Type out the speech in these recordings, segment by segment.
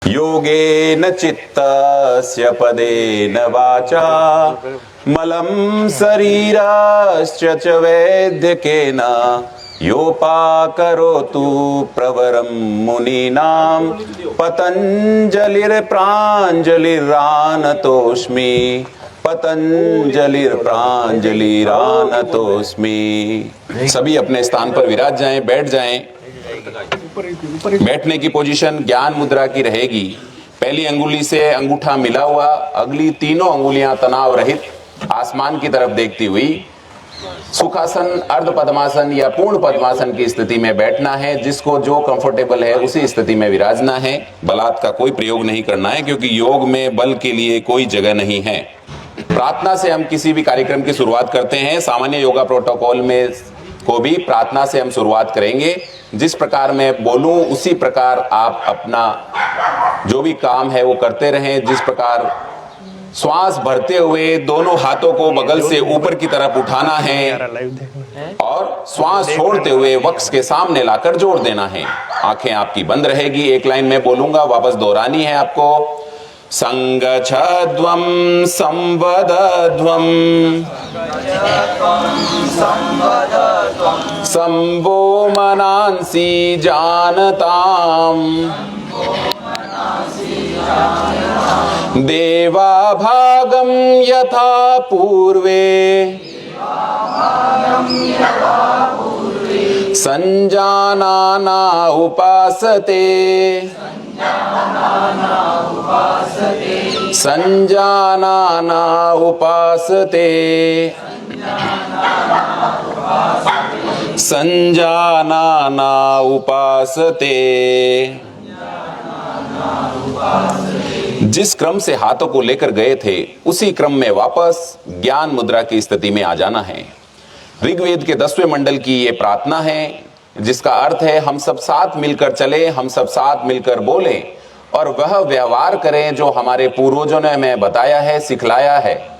योगेन चित्तस्य पदेन वाचा मलं शरीरश्च च वैद्यकेन योपाकरोतु प्रवरं मुनीनां पतञ्जलिर्प्राञ्जलिरानतोऽस्मि पतंजलिर्प्रांजलिरानतोस्मि। सभी अपने स्थान पर विराज जाएं, बैठ जाएं। बैठने की पोजीशन ज्ञान मुद्रा की रहेगी। पहली अंगुली से अंगूठा मिला हुआ, अगली तीनों अंगुलियां तनाव रहित आसमान की तरफ देखती हुई सुखासन, अर्ध पद्मासन या पूर्ण पद्मासन की स्थिति में बैठना है। जिसको जो कंफर्टेबल है उसी स्थिति में विराजना है। बलात् का कोई प्रयोग नहीं करना है, क्योंकि योग में बल के लिए कोई जगह नहीं है। प्रार्थना से हम किसी भी कार्यक्रम की शुरुआत करते हैं। सामान्य योगा प्रोटोकॉल में को भी प्रार्थना से हम शुरुआत करेंगे। जिस प्रकार मैं बोलूं उसी प्रकार आप अपना जो भी काम है वो करते रहें। जिस प्रकार श्वास भरते हुए दोनों हाथों को बगल से ऊपर की तरफ उठाना है और श्वास छोड़ते हुए वक्ष के सामने लाकर जोड़ देना है। आंखें आपकी बंद रहेगी। एक लाइन में बोलूंगा, वापस दोहरानी है आपको। संगच्छध्वं संवदध्वं संभो मनांसि जानताम् देवा भागं यथा पूर्वे संजानाना उपासते संजानाना उपासते संजानाना उपासते। जिस क्रम से हाथों को लेकर गए थे उसी क्रम में वापस ज्ञान मुद्रा की स्थिति में आ जाना है। ऋग्वेद के 10वें मंडल की ये प्रार्थना है, जिसका अर्थ है हम सब साथ मिलकर चले, हम सब साथ मिलकर बोलें और वह व्यवहार करें जो हमारे पूर्वजों ने हमें बताया है, सिखलाया है।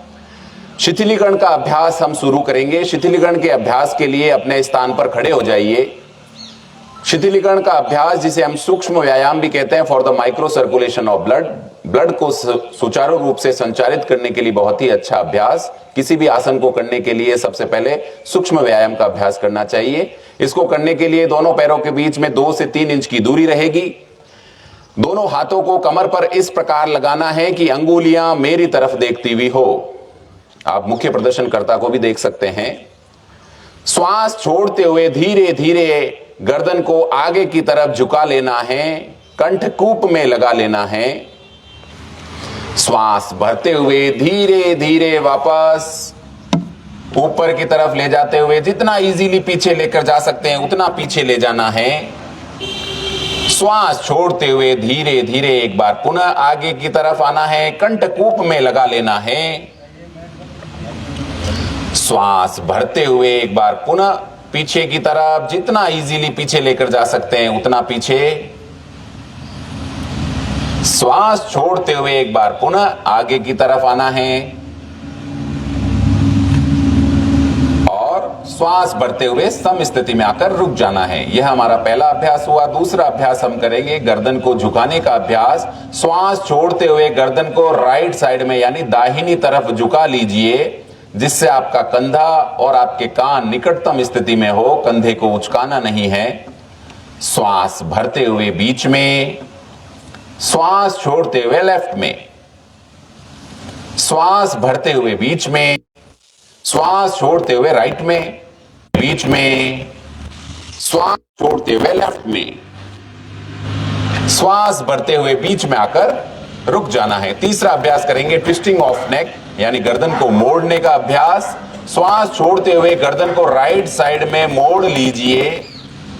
शिथिलीकरण का अभ्यास हम शुरू करेंगे। शिथिलीकरण के अभ्यास के लिए अपने स्थान पर खड़े हो जाइए। शिथिलीकरण का अभ्यास, जिसे हम सूक्ष्म व्यायाम भी कहते हैं, for the micro circulation of blood, blood को सुचारू रूप से संचारित करने के लिए बहुत ही अच्छा अभ्यास। किसी भी आसन को करने के लिए सबसे पहले सूक्ष्म व्यायाम का अभ्यास करना चाहिए। इसको करने के लिए दोनों पैरों के बीच में 2 से 3 इंच की दूरी रहेगी। दोनों हाथों को कमर पर इस प्रकार लगाना है कि अंगुलियां मेरी तरफ देखती हुई हो। आप मुख्य प्रदर्शनकर्ता को भी देख सकते हैं। श्वास छोड़ते हुए धीरे धीरे गर्दन को आगे की तरफ झुका लेना है, कंठकूप में लगा लेना है। श्वास भरते हुए धीरे धीरे वापस ऊपर की तरफ ले जाते हुए जितना इजीली पीछे लेकर जा सकते हैं उतना पीछे ले जाना है। श्वास छोड़ते हुए धीरे धीरे एक बार पुनः आगे की तरफ आना है, कंठकूप में लगा लेना है। श्वास भरते हुए एक बार पुनः पीछे की तरफ जितना इजीली पीछे लेकर जा सकते हैं उतना पीछे। श्वास छोड़ते हुए एक बार पुनः आगे की तरफ आना है और श्वास भरते हुए सम स्थिति में आकर रुक जाना है। यह हमारा पहला अभ्यास हुआ। दूसरा अभ्यास हम करेंगे गर्दन को झुकाने का अभ्यास। श्वास छोड़ते हुए गर्दन को राइट साइड में यानी दाहिनी तरफ झुका लीजिए, जिससे आपका कंधा और आपके कान निकटतम स्थिति में हो। कंधे को उचकाना नहीं है। श्वास भरते हुए बीच में, श्वास छोड़ते हुए लेफ्ट में, श्वास भरते हुए बीच में, श्वास छोड़ते हुए राइट में, बीच में, श्वास छोड़ते हुए लेफ्ट में, श्वास भरते हुए बीच में आकर रुक जाना है। तीसरा अभ्यास करेंगे ट्विस्टिंग ऑफ नेक यानी गर्दन को मोड़ने का अभ्यास। श्वास छोड़ते हुए गर्दन को राइट साइड में मोड़ लीजिए,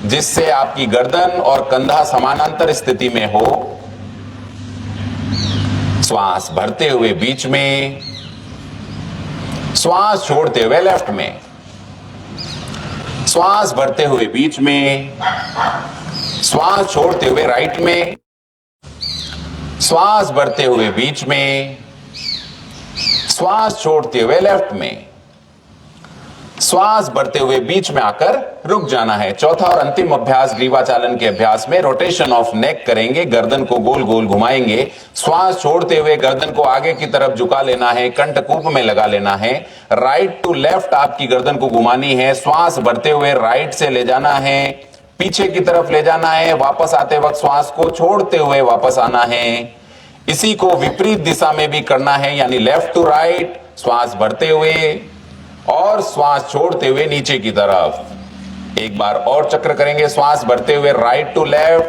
जिससे आपकी गर्दन और कंधा समानांतर स्थिति में हो। श्वास भरते हुए बीच में, श्वास छोड़ते हुए लेफ्ट में, श्वास भरते हुए बीच में, श्वास छोड़ते हुए राइट में, श्वास भरते हुए बीच में, श्वास छोड़ते हुए लेफ्ट में, श्वास भरते हुए बीच में आकर रुक जाना है। चौथा और अंतिम अभ्यास ग्रीवा चालन के अभ्यास में रोटेशन ऑफ नेक करेंगे, गर्दन को गोल गोल घुमाएंगे। श्वास छोड़ते हुए गर्दन को आगे की तरफ झुका लेना है, कंठकूप में लगा लेना है। राइट टू लेफ्ट आपकी गर्दन को घुमानी है। श्वास भरते हुए राइट से ले जाना है, पीछे की तरफ ले जाना है। वापस आते वक्त श्वास को छोड़ते हुए वापस आना है। इसी को विपरीत दिशा में भी करना है, यानी लेफ्ट टू राइट, श्वास भरते हुए और श्वास छोड़ते हुए नीचे की तरफ। एक बार और चक्र करेंगे। श्वास भरते हुए राइट टू लेफ्ट,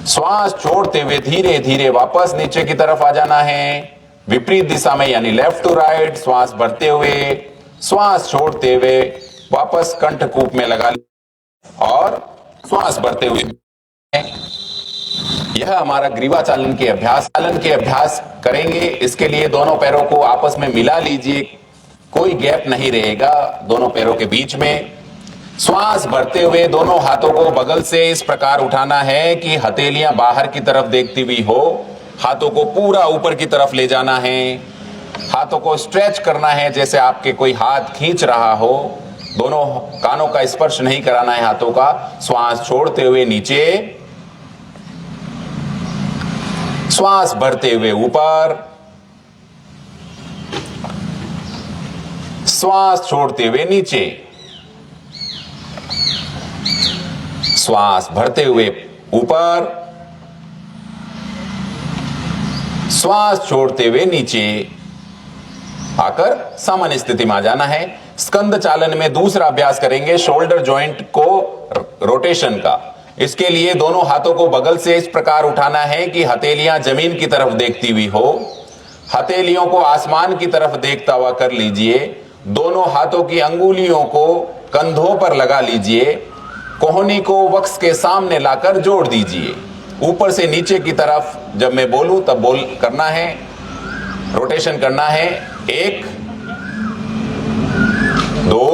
श्वास छोड़ते हुए धीरे धीरे वापस नीचे की तरफ आ जाना है, विपरीत दिशा में, यानी लेफ्ट टू राइट। श्वास भरते हुए, श्वास छोड़ते हुए वापस कंठकूप में लगा और श्वास भरते हुए। यह हमारा ग्रीवा चालन के अभ्यास करेंगे। इसके लिए दोनों पैरों को आपस में मिला लीजिए, कोई गैप नहीं रहेगा दोनों पैरों के बीच में। श्वास भरते हुए दोनों हाथों को बगल से इस प्रकार उठाना है कि हथेलियां बाहर की तरफ देखती हुई हो। हाथों को पूरा ऊपर की तरफ ले जाना है। हाथों को स्ट्रेच करना है जैसे आपके कोई हाथ खींच रहा हो। दोनों कानों का स्पर्श नहीं कराना है हाथों का। श्वास छोड़ते हुए नीचे, श्वास भरते हुए ऊपर, श्वास छोड़ते हुए नीचे, श्वास भरते हुए ऊपर, श्वास छोड़ते हुए नीचे आकर सामान्य स्थिति में आ जाना है। स्कंद चालन में दूसरा अभ्यास करेंगे शोल्डर जॉइंट को रोटेशन का। इसके लिए दोनों हाथों को बगल से इस प्रकार उठाना है कि हथेलियां जमीन की तरफ देखती हुई हो। हथेलियों को आसमान की तरफ देखता हुआ कर लीजिए। दोनों हाथों की अंगुलियों को कंधों पर लगा लीजिए। कोहनी को वक्स के सामने लाकर जोड़ दीजिए। ऊपर से नीचे की तरफ जब मैं बोलूं तब बोल करना है, रोटेशन करना है। 1 2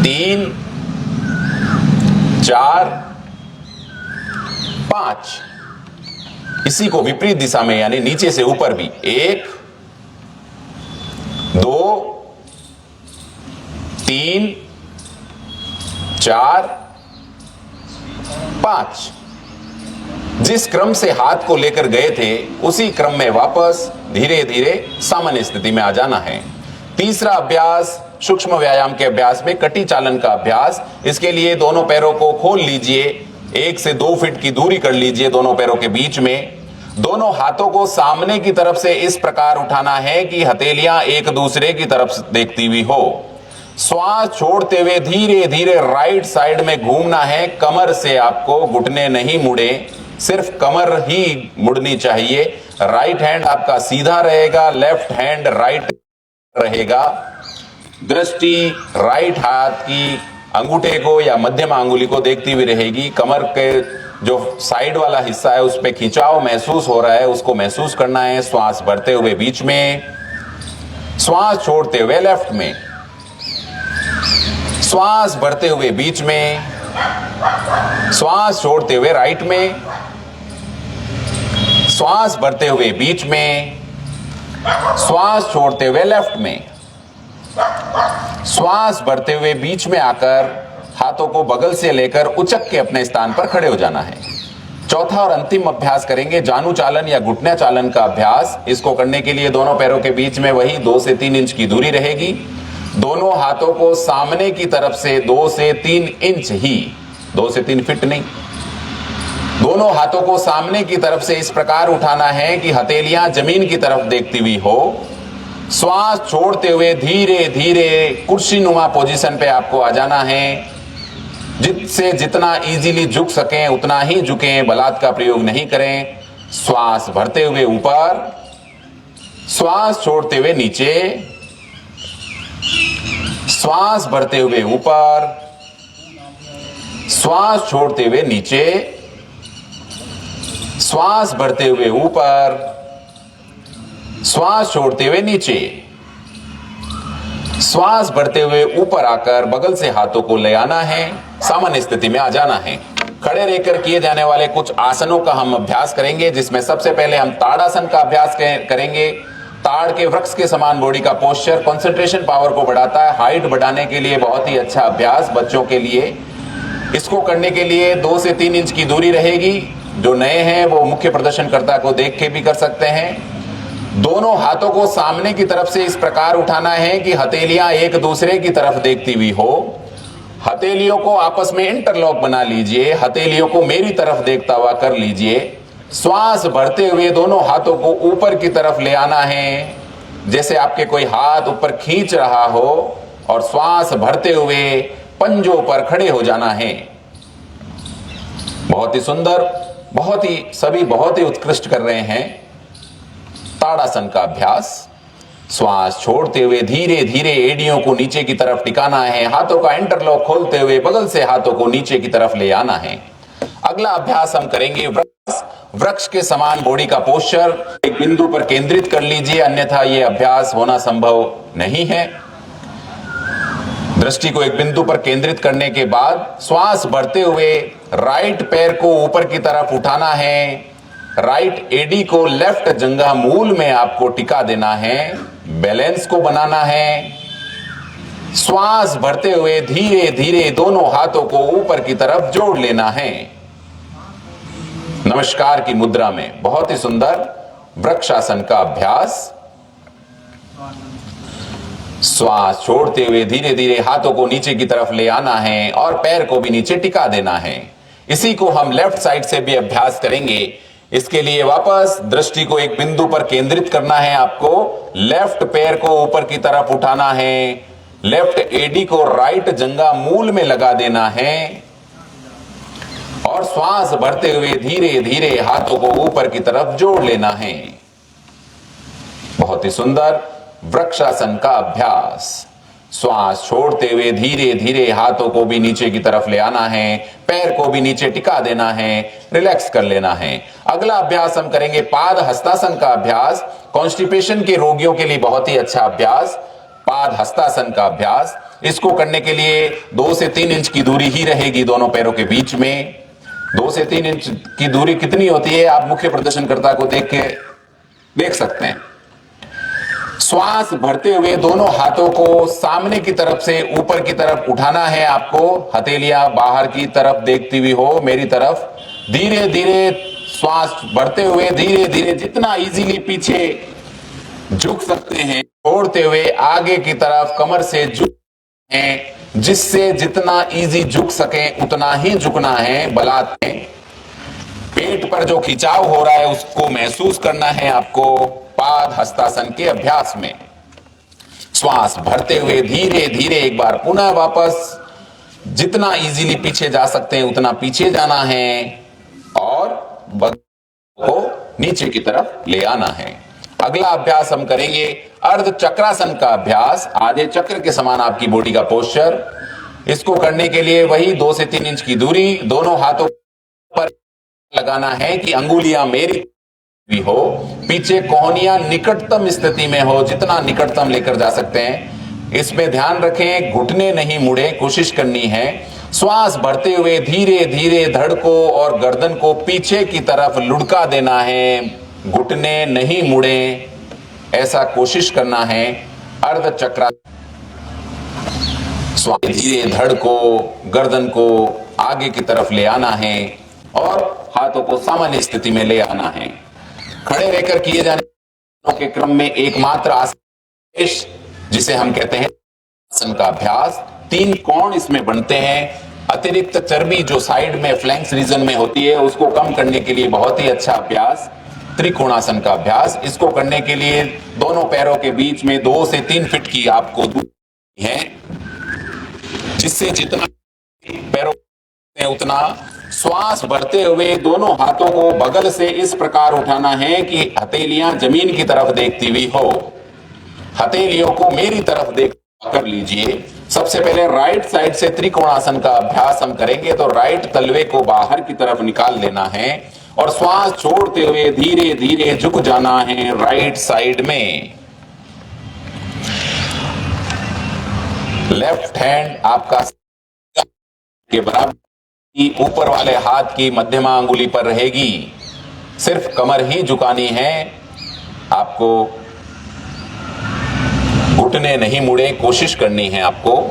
3 4 5। इसी को विपरीत दिशा में, यानी नीचे से ऊपर भी। 1 2 3 4 5। जिस क्रम से हाथ को लेकर गए थे उसी क्रम में वापस धीरे धीरे सामान्य स्थिति में आ जाना है। तीसरा अभ्यास सूक्ष्म व्यायाम के अभ्यास में कटी चालन का अभ्यास। इसके लिए दोनों पैरों को खोल लीजिए। 1 से 2 फीट की दूरी कर लीजिए दोनों पैरों के बीच में। दोनों हाथों को सामने की तरफ से इस प्रकार उठाना है कि हथेलियां एक दूसरे की तरफ देखती हुई हो। श्वास छोड़ते हुए धीरे धीरे राइट साइड में घूमना है। कमर से आपको घुटने नहीं मुड़े, सिर्फ कमर ही मुड़नी चाहिए। राइट हैंड आपका सीधा रहेगा, लेफ्ट हैंड राइट रहेगा। दृष्टि राइट हाथ की अंगूठे को या मध्यमा अंगुली को देखती हुई रहेगी। कमर के जो साइड वाला हिस्सा है उस पे खिंचाव महसूस हो रहा है, उसको महसूस करना है। श्वास भरते हुए बीच में, श्वास छोड़ते हुए लेफ्ट में, श्वास भरते हुए बीच में, श्वास छोड़ते हुए राइट में, श्वास भरते हुए बीच में, श्वास छोड़ते हुए लेफ्ट में। श्वास भरते हुए बीच में आकर हाथों को बगल से लेकर उचक के अपने स्थान पर खड़े हो जाना है। चौथा और अंतिम अभ्यास करेंगे जानु चालन या घुटने चालन का अभ्यास। इसको करने के लिए दोनों पैरों के बीच में वही 2 से 3 इंच की दूरी रहेगी। दोनों हाथों को सामने की तरफ से 2 से 3 इंच ही, 2 से 3 फीट नहीं, दोनों हाथों को सामने की तरफ से इस प्रकार उठाना है कि हथेलियां जमीन की तरफ देखती हुई हो। श्वास छोड़ते हुए धीरे धीरे कुर्सी नुमा पोजीशन पे आपको आ जाना है। जिससे जितना इजीली झुक सकें उतना ही झुकें, बलात् का प्रयोग नहीं करें। श्वास भरते हुए ऊपर, श्वास छोड़ते हुए नीचे, श्वास भरते हुए ऊपर, श्वास छोड़ते हुए नीचे, श्वास भरते हुए ऊपर, श्वास छोड़ते हुए नीचे। श्वास भरते हुए ऊपर आकर बगल से हाथों को ले आना है, सामान्य स्थिति में आ जाना है। खड़े रहकर किए जाने वाले कुछ आसनों का हम अभ्यास करेंगे, जिसमें सबसे पहले हम ताड़ासन का अभ्यास करेंगे। ताड़ के वृक्ष के समान बॉडी का पोस्चर कंसंट्रेशन पावर को बढ़ाता है, हाइट बढ़ाने के लिए बहुत ही अच्छा अभ्यास बच्चों के लिए। इसको करने के लिए 2 से 3 इंच की दूरी रहेगी। जो नए हैं वो मुख्य प्रदर्शनकर्ता को देख के भी कर सकते हैं। दोनों हाथों को सामने की तरफ से इस प्रकार उठाना है कि हथेलियां एक दूसरे की तरफ देखती हुई हो। हथेलियों को आपस में इंटरलॉक बना लीजिए, हथेलियों को मेरी तरफ देखता हुआ कर लीजिए। श्वास भरते हुए दोनों हाथों को ऊपर की तरफ ले आना है, जैसे आपके कोई हाथ ऊपर खींच रहा हो, और श्वास भरते हुए पंजों पर खड़े हो जाना है। बहुत ही सुंदर, सभी बहुत ही उत्कृष्ट कर रहे हैं। ताड़ासन का अभ्यास। श्वास छोड़ते हुए धीरे धीरे एड़ियों को नीचे की तरफ टिकाना है, हाथों का इंटरलॉक खोलते हुए बगल से हाथों को नीचे की तरफ ले आना है। अगला अभ्यास हम करेंगे वृक्ष के समान बॉडी का पोस्चर। एक बिंदु पर केंद्रित कर लीजिए, अन्यथा यह अभ्यास होना संभव नहीं है। दृष्टि को एक बिंदु पर केंद्रित करने के बाद श्वास भरते हुए राइट पैर को ऊपर की तरफ उठाना है, राइट एडी को लेफ्ट जंघा मूल में आपको टिका देना है, बैलेंस को बनाना है। श्वास भरते हुए धीरे धीरे दोनों हाथों को ऊपर की तरफ जोड़ लेना है, नमस्कार की मुद्रा में। बहुत ही सुंदर वृक्षासन का अभ्यास। श्वास छोड़ते हुए धीरे धीरे हाथों को नीचे की तरफ ले आना है और पैर को भी नीचे टिका देना है। इसी को हम लेफ्ट साइड से भी अभ्यास करेंगे। इसके लिए वापस दृष्टि को एक बिंदु पर केंद्रित करना है आपको, लेफ्ट पैर को ऊपर की तरफ उठाना है, लेफ्ट एडी को राइट जंघा मूल में लगा देना है और श्वास भरते हुए धीरे धीरे हाथों को ऊपर की तरफ जोड़ लेना है। बहुत ही सुंदर वृक्षासन का अभ्यास। श्वास छोड़ते हुए धीरे धीरे हाथों को भी नीचे की तरफ ले आना है, पैर को भी नीचे टिका देना है, रिलैक्स कर लेना है। अगला अभ्यास हम करेंगे पाद हस्तासन का अभ्यास। कॉन्स्टिपेशन के रोगियों के लिए बहुत ही अच्छा अभ्यास, पाद हस्तासन का अभ्यास। इसको करने के लिए 2 से 3 इंच की दूरी ही रहेगी दोनों पैरों के बीच में। 2 से 3 इंच की दूरी कितनी होती है आप मुख्य प्रदर्शनकर्ता को देख सकते हैं। श्वास भरते हुए दोनों हाथों को सामने की तरफ से ऊपर की तरफ उठाना है आपको, हथेलियां बाहर की तरफ देखती हुई हो, मेरी तरफ। धीरे धीरे श्वास भरते हुए धीरे धीरे जितना इजीली पीछे झुक सकते हैं, छोड़ते हुए आगे की तरफ कमर से झुक हैं, जिससे जितना इजी झुक सके उतना ही झुकना है। बलाते पेट पर जो खिंचाव हो रहा है उसको महसूस करना है आपको पाद हस्तासन के अभ्यास में। श्वास भरते हुए धीरे धीरे एक बार पुनः वापस जितना इजीली पीछे जा सकते हैं उतना पीछे जाना है और को नीचे की तरफ ले आना है। अगला अभ्यास हम करेंगे अर्ध चक्रासन का अभ्यास। आधे चक्र के समान आपकी बॉडी का पोस्चर। इसको करने के लिए वही 2 से 3 इंच की दूरी दोनों हाथों पर लगाना है कि अंगुलियां मेरी भी हो, पीछे कोहनियां निकटतम स्थिति में हो, जितना निकटतम लेकर जा सकते हैं। इसमें ध्यान रखें घुटने नहीं मुड़े, कोशिश करनी है। श्वास भरते हुए धीरे धीरे धड़ को और गर्दन को पीछे की तरफ लुढ़का देना है, घुटने नहीं मुड़े, ऐसा कोशिश करना है। अर्ध चक्रा श्वास धीरे धड़ को गर्दन को आगे की तरफ ले आना है और हाथों को सामान्य स्थिति में ले आना है। खड़े रहकर किए जाने के क्रम में एकमात्र आसन जिसे हम कहते हैं आसन का अभ्यास। 3 कोण इसमें बनते हैं। अतिरिक्त चर्बी जो साइड में फ्लैंक्स रीजन में होती है उसको कम करने के लिए बहुत ही अच्छा अभ्यास त्रिकोणासन का अभ्यास। इसको करने के लिए दोनों पैरों के बीच में 2 से 3 फीट की आपको दूरी है, जिससे जितना पैरों उतना श्वास भरते हुए दोनों हाथों को बगल से इस प्रकार उठाना है कि हथेलियां जमीन की तरफ देखती हुई हो। हथेलियों को मेरी तरफ देख कर लीजिए। सबसे पहले राइट साइड से त्रिकोणासन का अभ्यास हम करेंगे। तो राइट तलवे को बाहर की तरफ निकाल लेना है और श्वास छोड़ते हुए धीरे धीरे झुक जाना है राइट साइड में। लेफ्ट हैंड आपका के बराबर ऊपर वाले हाथ की मध्यमा अंगुली पर रहेगी। सिर्फ कमर ही झुकानी है आपको। घुटने नहीं मुड़े, कोशिश करनी है आपको।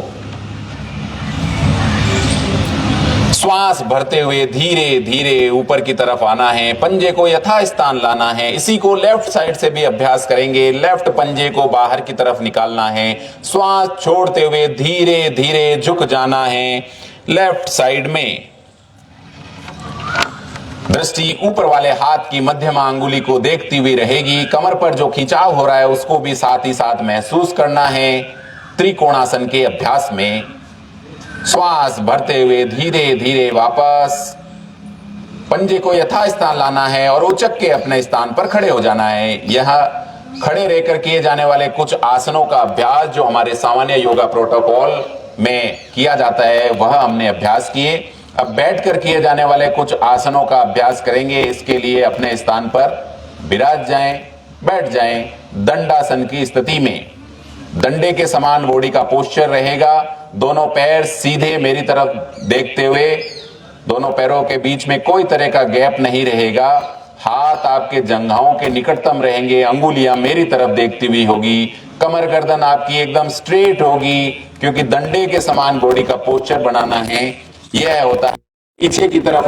श्वास भरते हुए धीरे धीरे ऊपर की तरफ आना है, पंजे को यथास्थान लाना है। इसी को लेफ्ट साइड से भी अभ्यास करेंगे। लेफ्ट पंजे को बाहर की तरफ निकालना है, श्वास छोड़ते हुए धीरे धीरे झुक जाना है लेफ्ट साइड में। दृष्टि ऊपर वाले हाथ की मध्यमा अंगुली को देखती हुई रहेगी। कमर पर जो खिंचाव हो रहा है उसको भी साथ ही साथ महसूस करना है। त्रिकोणासन के अभ्यास में श्वास भरते हुए धीरे धीरे वापस पंजे को यथास्थान लाना है और उचक के अपने स्थान पर खड़े हो जाना है। यह खड़े रहकर किए जाने वाले कुछ आसनों का अभ्यास जो हमारे सामान्य योगा प्रोटोकॉल में किया जाता है वह हमने अभ्यास किए। अब बैठकर किए जाने वाले कुछ आसनों का अभ्यास करेंगे। इसके लिए अपने स्थान पर विराज जाएं, बैठ जाएं। दंडासन की स्थिति में डंडे के समान बॉडी का पोस्चर रहेगा। दोनों पैर सीधे मेरी तरफ देखते हुए, दोनों पैरों के बीच में कोई तरह का गैप नहीं रहेगा। हाथ आपके जंघाओं के निकटतम रहेंगे, अंगुलियां मेरी तरफ देखती हुई होगी। कमर गर्दन आपकी एकदम स्ट्रेट होगी क्योंकि डंडे के समान बॉडी का पोस्चर बनाना है। यह होता है पीछे की तरफ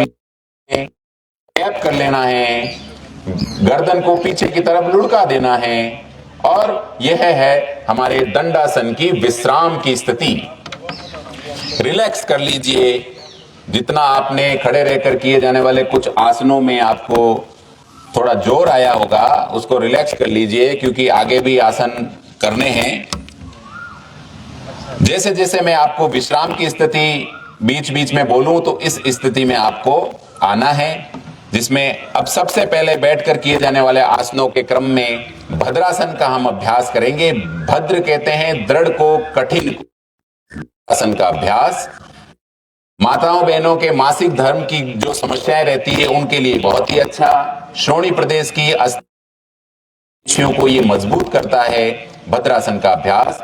गैप कर लेना है, गर्दन को पीछे की तरफ लुढ़का देना है और यह है हमारे दंडासन की विश्राम की स्थिति। रिलैक्स कर लीजिए। जितना आपने खड़े रहकर किए जाने वाले कुछ आसनों में आपको थोड़ा जोर आया होगा उसको रिलैक्स कर लीजिए क्योंकि आगे भी आसन करने हैं। जैसे जैसे मैं आपको विश्राम की स्थिति बीच बीच में बोलूं तो इस स्थिति में आपको आना है, जिसमें अब सबसे पहले बैठकर किए जाने वाले आसनों के क्रम में भद्रासन का हम अभ्यास करेंगे। भद्र कहते हैं दृढ़ को, कठिन को। आसन का अभ्यास माताओं बहनों के मासिक धर्म की जो समस्याएं रहती है उनके लिए बहुत ही अच्छा। श्रोणी प्रदेश की अस्थियों को ये मजबूत करता है। भद्रासन का अभ्यास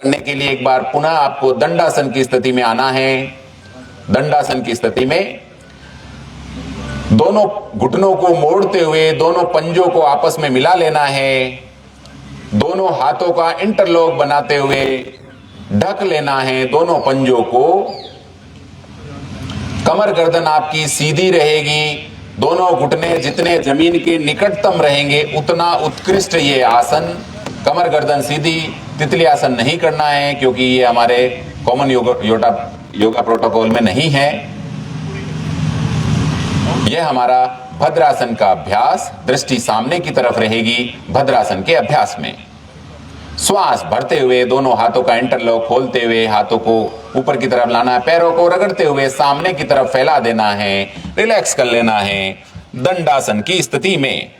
करने के लिए एक बार पुनः आपको दंडासन की स्थिति में आना है। दंडासन की स्थिति में दोनों घुटनों को मोड़ते हुए दोनों पंजों को आपस में मिला लेना है। दोनों हाथों का इंटरलॉक बनाते हुए ढक लेना है दोनों पंजों को। कमर गर्दन आपकी सीधी रहेगी। दोनों घुटने जितने जमीन के निकटतम रहेंगे उतना उत्कृष्ट ये आसन। कमर गर्दन सीधी, तितली आसन नहीं करना है क्योंकि ये हमारे कॉमन योगा प्रोटोकॉल में नहीं है। यह हमारा भद्रासन का अभ्यास। दृष्टि सामने की तरफ रहेगी भद्रासन के अभ्यास में। श्वास भरते हुए दोनों हाथों का इंटरलॉक खोलते हुए हाथों को ऊपर की तरफ लाना है, पैरों को रगड़ते हुए सामने की तरफ फैला देना है, रिलैक्स कर लेना है दंडासन की स्थिति में।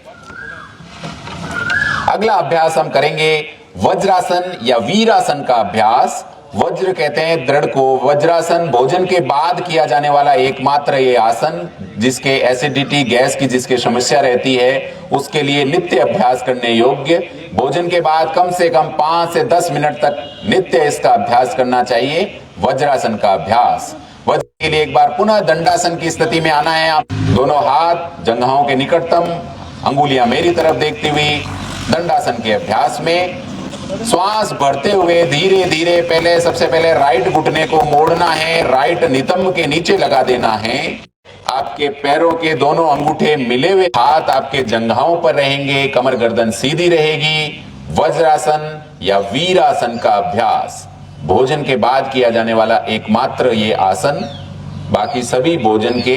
अगला अभ्यास हम करेंगे वज्रासन या वीरासन का अभ्यास। वज्र कहते हैं दृढ़ को। वज्रासन भोजन के बाद किया जाने वाला एकमात्र ये आसन जिसके एसिडिटी गैस की जिसकी समस्या रहती है उसके लिए नित्य अभ्यास करने योग्य। भोजन के बाद कम से कम 5 से 10 मिनट तक नित्य इसका अभ्यास करना चाहिए, वज्रासन का अभ्यास। वज्र के लिए एक बार पुनः दंडासन की स्थिति में आना है। आप दोनों हाथ जंघाओं के निकटतम, अंगुलियां मेरी तरफ देखती हुई दंडासन के अभ्यास में श्वास भरते हुए धीरे धीरे सबसे पहले राइट घुटने को मोड़ना है, राइट नितंब के नीचे लगा देना है। आपके पैरों के दोनों अंगूठे मिले हुए, हाथ आपके जंघाओं पर रहेंगे, कमर गर्दन सीधी रहेगी। वज्रासन या वीरासन का अभ्यास भोजन के बाद किया जाने वाला एकमात्र ये आसन। बाकी सभी भोजन के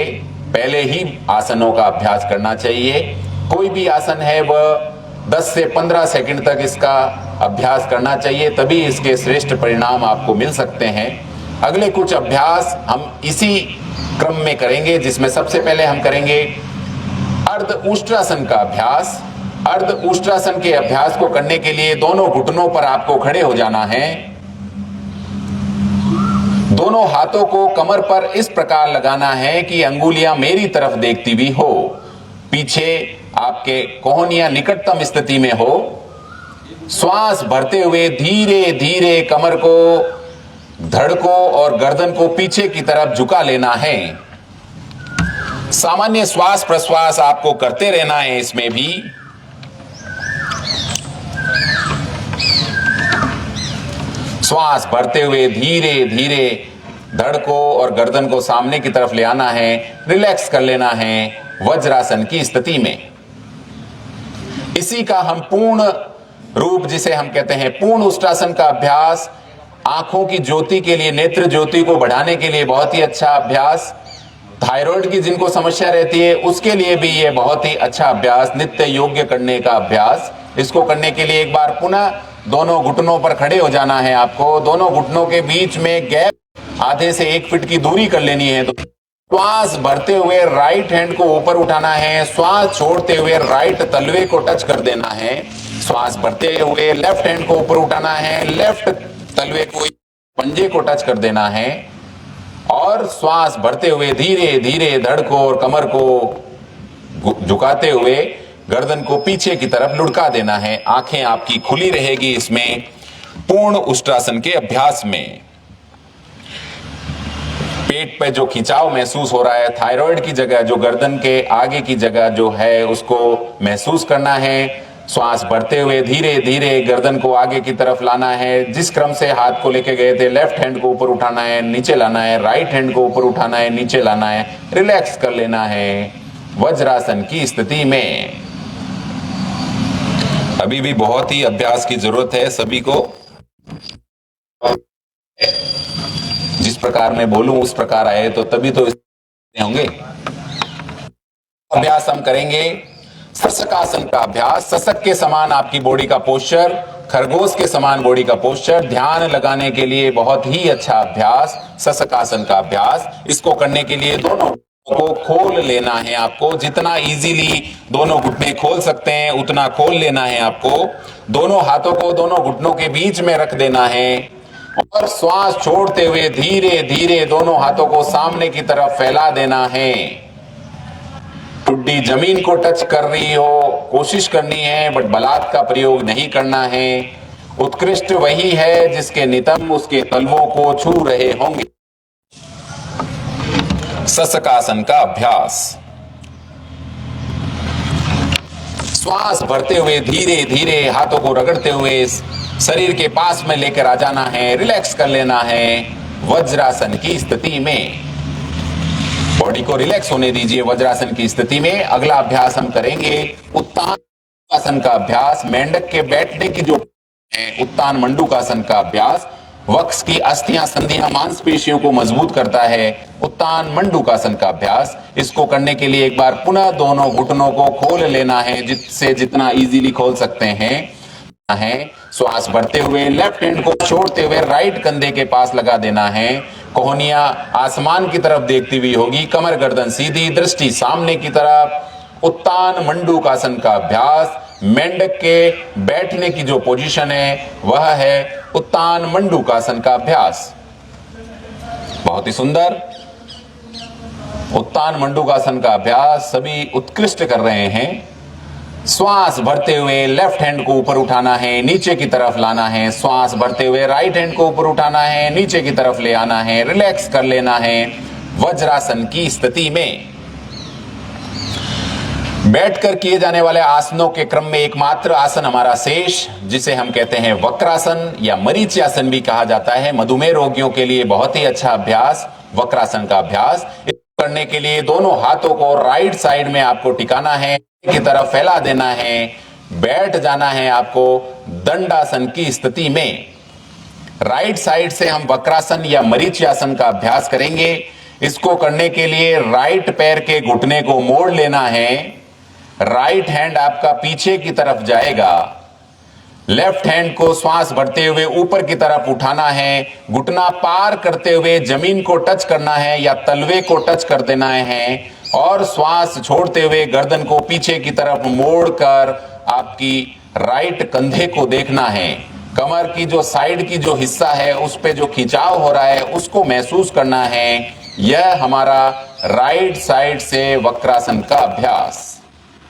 पहले ही आसनों का अभ्यास करना चाहिए। कोई भी आसन है वह 10 से 15 सेकंड तक इसका अभ्यास करना चाहिए, तभी इसके श्रेष्ठ परिणाम आपको मिल सकते हैं। अगले कुछ अभ्यास हम इसी क्रम में करेंगे, जिसमें सबसे पहले हम करेंगे अर्ध उष्ट्रासन का अभ्यास। अर्ध उष्ट्रासन के अभ्यास को करने के लिए दोनों घुटनों पर आपको खड़े हो जाना है। दोनों हाथों को कमर पर इस प्रकार लगाना है कि अंगुलियां मेरी तरफ देखती हुई हो, पीछे आपके कोहनियां निकटतम स्थिति में हो। श्वास भरते हुए धीरे धीरे कमर को, धड़ को और गर्दन को पीछे की तरफ झुका लेना है। सामान्य श्वास प्रश्वास आपको करते रहना है। इसमें भी श्वास भरते हुए धीरे धीरे धड़ को और गर्दन को सामने की तरफ ले आना है, रिलैक्स कर लेना है वज्रासन की स्थिति में। इसी का हम पूर्ण रूप, जिसे हम कहते हैं पूर्ण उष्ट्रासन का अभ्यास, आंखों की ज्योति के लिए, नेत्र ज्योति को बढ़ाने के लिए बहुत ही अच्छा अभ्यास, थायराइड की जिनको समस्या रहती है उसके लिए भी ये बहुत ही अच्छा अभ्यास, नित्य योग्य करने का अभ्यास। इसको करने के लिए एक बार पुनः दोनों घुटनों पर खड़े हो जाना है आपको। दोनों घुटनों के बीच में गैप आधे से 1 फीट की दूरी कर लेनी है। तो श्वास भरते हुए राइट हैंड को ऊपर उठाना है, श्वास छोड़ते हुए राइट तलवे को टच कर देना है। श्वास भरते हुए लेफ्ट हैंड को ऊपर उठाना है, लेफ्ट तलवे को, पंजे को टच कर देना है और श्वास भरते हुए धीरे धीरे धड़ को और कमर को झुकाते हुए गर्दन को पीछे की तरफ लुढ़का देना है। आंखें आपकी खुली रहेगी इसमें पूर्ण उष्ट्रासन के अभ्यास में। पेट पे जो खिंचाव महसूस हो रहा है, थायराइड की जगह, जो गर्दन के आगे की जगह जो है उसको महसूस करना है। श्वास भरते हुए धीरे धीरे गर्दन को आगे की तरफ लाना है। जिस क्रम से हाथ को लेके गए थे, लेफ्ट हैंड को ऊपर उठाना है, नीचे लाना है, राइट हैंड को ऊपर उठाना है, नीचे लाना है, रिलैक्स कर लेना है वज्रासन की स्थिति में। अभी भी बहुत ही अभ्यास की जरूरत है सभी को। जिस प्रकार मैं बोलूं उस प्रकार आए तो तभी तो होंगे। अभ्यास हम करेंगे सशकासन का अभ्यास। सशक के समान आपकी बॉडी का पोस्चर, खरगोश के समान बॉडी का पोस्चर, ध्यान लगाने के लिए बहुत ही अच्छा अभ्यास सशकासन का अभ्यास। इसको करने के लिए दोनों को खोल लेना है आपको। जितना इजीली दोनों घुटने खोल सकते हैं उतना खोल लेना है आपको। दोनों हाथों को दोनों घुटनों के बीच में रख देना है और श्वास छोड़ते हुए धीरे धीरे दोनों हाथों को सामने की तरफ फैला देना है। ठुड्डी जमीन को टच कर रही हो कोशिश करनी है, बट बलात् का प्रयोग नहीं करना है। उत्कृष्ट वही है जिसके नितंब उसके तलवों को छू रहे होंगे। सशकासन का अभ्यास। श्वास भरते हुए धीरे धीरे हाथों को रगड़ते हुए शरीर के पास में लेकर आ जाना है, रिलैक्स कर लेना है वज्रासन की स्थिति में। बॉडी को रिलैक्स होने दीजिए वज्रासन की स्थिति में। अगला अभ्यास हम करेंगे उत्तान आसन का अभ्यास। मेंढक के बैठने की जो है उत्तान मंडूकासन का अभ्यास। वक्ष की अस्थियां, संधियां, मांसपेशियों को मजबूत करता है उत्तान मंडूकासन का अभ्यास। इसको करने के लिए एक बार पुनः दोनों घुटनों को खोल लेना है, जिससे जितना इजीली खोल सकते हैं। श्वास भरते हुए लेफ्ट हैंड को छोड़ते हुए राइट कंधे के पास लगा देना है। कोहनियां आसमान की तरफ देखती हुई होगी, कमर गर्दन सीधी, दृष्टि सामने की तरफ। उत्तान मंडूकासन का अभ्यास। मेंढक के बैठने की जो पोजीशन है वह है उत्तान मंडूकासन का अभ्यास। बहुत ही सुंदर उत्तान मंडूकासन का अभ्यास सभी उत्कृष्ट कर रहे हैं। श्वास भरते हुए लेफ्ट हैंड को ऊपर उठाना है, नीचे की तरफ लाना है। श्वास भरते हुए राइट हैंड को ऊपर उठाना है, नीचे की तरफ ले आना है, रिलैक्स कर लेना है वज्रासन की स्थिति में। बैठकर किए जाने वाले आसनों के क्रम में एकमात्र आसन हमारा शेष, जिसे हम कहते हैं वक्रासन या मरीच्यासन भी कहा जाता है। मधुमेह रोगियों के लिए बहुत ही अच्छा अभ्यास वक्रासन का अभ्यास। करने के लिए दोनों हाथों को राइट साइड में आपको टिकाना है, की तरफ फैला देना है, बैठ जाना है आपको दंडासन की स्थिति में। राइट साइड से हम वक्रासन या मरीच्यासन का अभ्यास करेंगे। इसको करने के लिए राइट पैर के घुटने को मोड़ लेना है। राइट हैंड आपका पीछे की तरफ जाएगा। लेफ्ट हैंड को श्वास भरते हुए ऊपर की तरफ उठाना है। घुटना पार करते हुए जमीन को टच करना है या तलवे को टच कर देना है और श्वास छोड़ते हुए गर्दन को पीछे की तरफ मोड़कर आपकी राइट कंधे को देखना है। कमर की जो साइड की जो हिस्सा है उस पे जो खिंचाव हो रहा है उसको महसूस करना है। यह हमारा राइट साइड से वक्रासन का अभ्यास।